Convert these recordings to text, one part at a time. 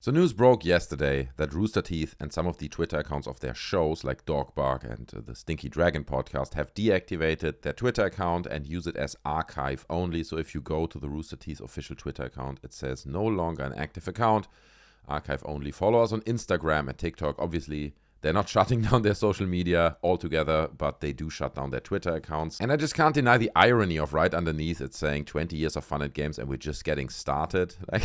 So news broke yesterday that Rooster Teeth and some of the Twitter accounts of their shows like Dogbark and the Stinky podcast have deactivated their Twitter account and use it as archive only. So if you go to the Rooster Teeth official Twitter account, it says no longer an active account, archive only. Follow us on Instagram and TikTok. Obviously, they're not shutting down their social media altogether, but they do shut down their Twitter accounts. And I just can't deny the irony of right underneath it's saying 20 years of fun and games and we're just getting started. Like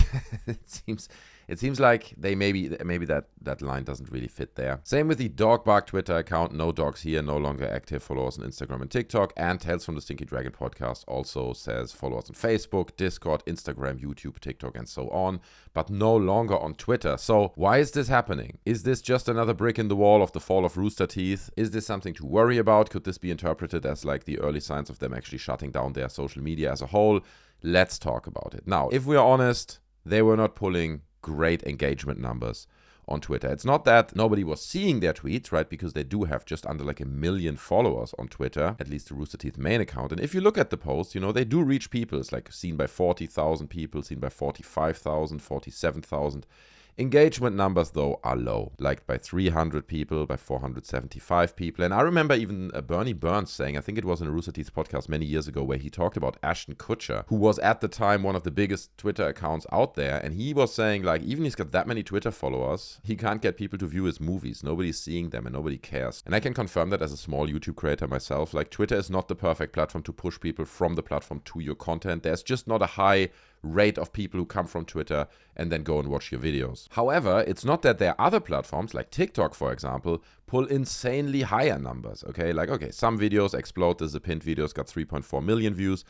it seems like they maybe that line doesn't really fit there. Same with the Dogbark Twitter account. No dogs here, no longer active. Follow us on Instagram and TikTok. And Tales from the Stinky Dragon podcast also says follow us on Facebook, Discord, Instagram, YouTube, TikTok, and so on, but no longer on Twitter. So why is this happening? Is this just another brick in the wall of the fall of Rooster Teeth? Is this something to worry about? Could this be interpreted as like the early signs of them actually shutting down their social media as a whole? Let's talk about it. Now, if we're honest, they were not pulling great engagement numbers on Twitter. It's not that nobody was seeing their tweets, right? Because they do have just under like 1 million followers on Twitter, at least the Rooster Teeth main account. And if you look at the posts, they do reach people. It's like seen by 40,000 people, seen by 45,000, 47,000. Engagement numbers, though, are low, liked by 300 people, by 475 people. And I remember even Burnie Burnes saying, I think it was in a Rooster Teeth podcast many years ago, where he talked about Ashton Kutcher, who was at the time one of the biggest Twitter accounts out there. And he was saying, like, even he's got that many Twitter followers, he can't get people to view his movies. Nobody's seeing them and nobody cares. And I can confirm that as a small YouTube creator myself. Like, Twitter is not the perfect platform to push people from the platform to your content. There's just not a high rate of people who come from Twitter and then go and watch your videos. However, it's not that there are other platforms like TikTok, for example, pull insanely higher numbers. Okay, some videos explode. There's a pinned video, it's got 3.4 million views.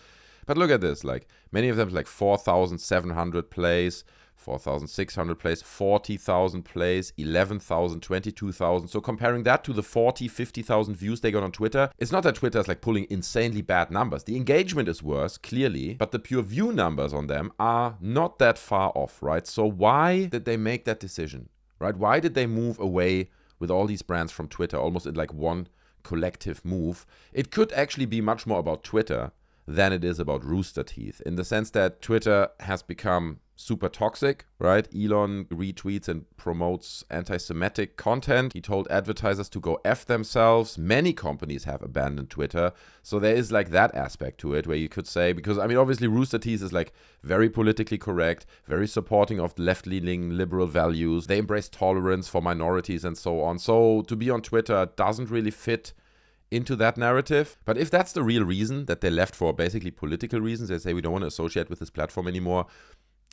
But look at this, like many of them like 4,700 plays, 4,600 plays, 40,000 plays, 11,000, 22,000. So comparing that to the 40, 50,000 views they got on Twitter, it's not that Twitter is like pulling insanely bad numbers. The engagement is worse, clearly, but the pure view numbers on them are not that far off, right? So why did they make that decision, right? Why did they move away with all these brands from Twitter, almost in like one collective move? It could actually be much more about Twitter than it is about Rooster Teeth, in the sense that Twitter has become super toxic, right? Elon retweets and promotes anti-Semitic content. He told advertisers to go F themselves. Many companies have abandoned Twitter. So there is like that aspect to it where you could say, because I mean, obviously Rooster Teeth is like very politically correct, very supporting of left-leaning liberal values. They embrace tolerance for minorities and so on. So to be on Twitter doesn't really fit into that narrative. But if that's the real reason that they left for basically political reasons, they say we don't want to associate with this platform anymore,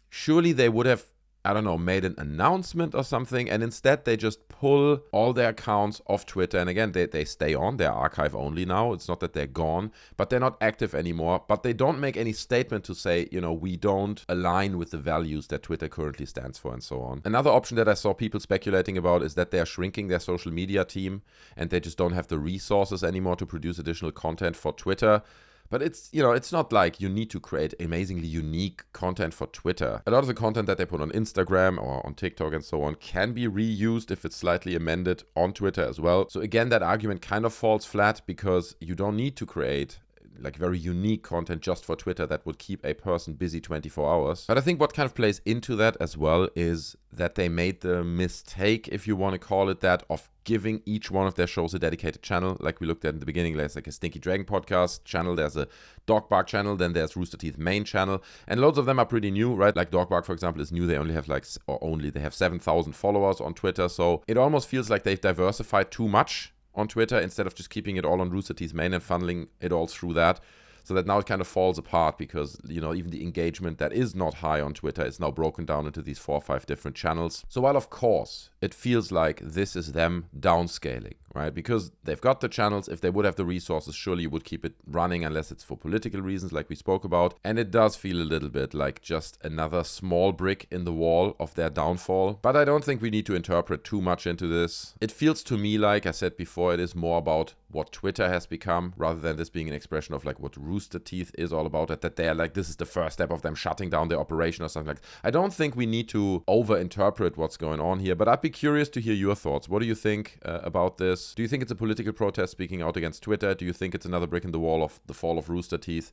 surely they would have, I don't know, made an announcement or something, and instead they just pull all their accounts off Twitter. And again, they stay on, they're archive only now. It's not that they're gone, but they're not active anymore. But they don't make any statement to say, we don't align with the values that Twitter currently stands for and so on. Another option that I saw people speculating about is that they're shrinking their social media team and they just don't have the resources anymore to produce additional content for Twitter. But it's, it's not like you need to create amazingly unique content for Twitter. A lot of the content that they put on Instagram or on TikTok and so on can be reused if it's slightly amended on Twitter as well. So again, that argument kind of falls flat because you don't need to create like very unique content just for Twitter that would keep a person busy 24 hours. But I think what kind of plays into that as well is that they made the mistake, if you want to call it that, of giving each one of their shows a dedicated channel. Like we looked at in the beginning, there's like a Stinky Dragon podcast channel, there's a Dogbark channel, then there's Rooster Teeth main channel. And loads of them are pretty new, right? Like Dogbark, for example, is new. They only have they have 7,000 followers on Twitter. So it almost feels like they've diversified too much on Twitter instead of just keeping it all on Rooster Teeth main and funneling it all through that. So that now it kind of falls apart because, even the engagement that is not high on Twitter is now broken down into these 4 or 5 different channels. So while, of course, it feels like this is them downscaling, right? Because they've got the channels. If they would have the resources, surely you would keep it running unless it's for political reasons like we spoke about. And it does feel a little bit like just another small brick in the wall of their downfall. But I don't think we need to interpret too much into this. It feels to me, like I said before, it is more about what Twitter has become rather than this being an expression of like what Rooster Teeth is all about, that they're like, this is the first step of them shutting down their operation or something like that. I don't think we need to over-interpret what's going on here, but I'd be curious to hear your thoughts. What do you think about this? Do you think it's a political protest speaking out against Twitter? Do you think it's another brick in the wall of the fall of Rooster Teeth?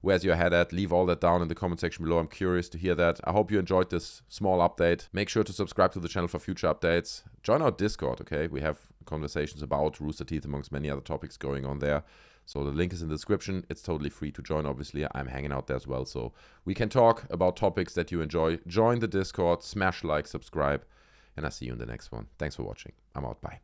where's your head at? Leave all that down in the comment section below. I'm curious to hear that. I hope you enjoyed this small update. Make sure to subscribe to the channel for future updates. Join our Discord, okay? We have conversations about Rooster Teeth amongst many other topics going on there. So the link is in the description. It's totally free to join, obviously. I'm hanging out there as well, so we can talk about topics that you enjoy. Join the Discord, smash like, subscribe, and I'll see you in the next one. Thanks for watching. I'm out. Bye.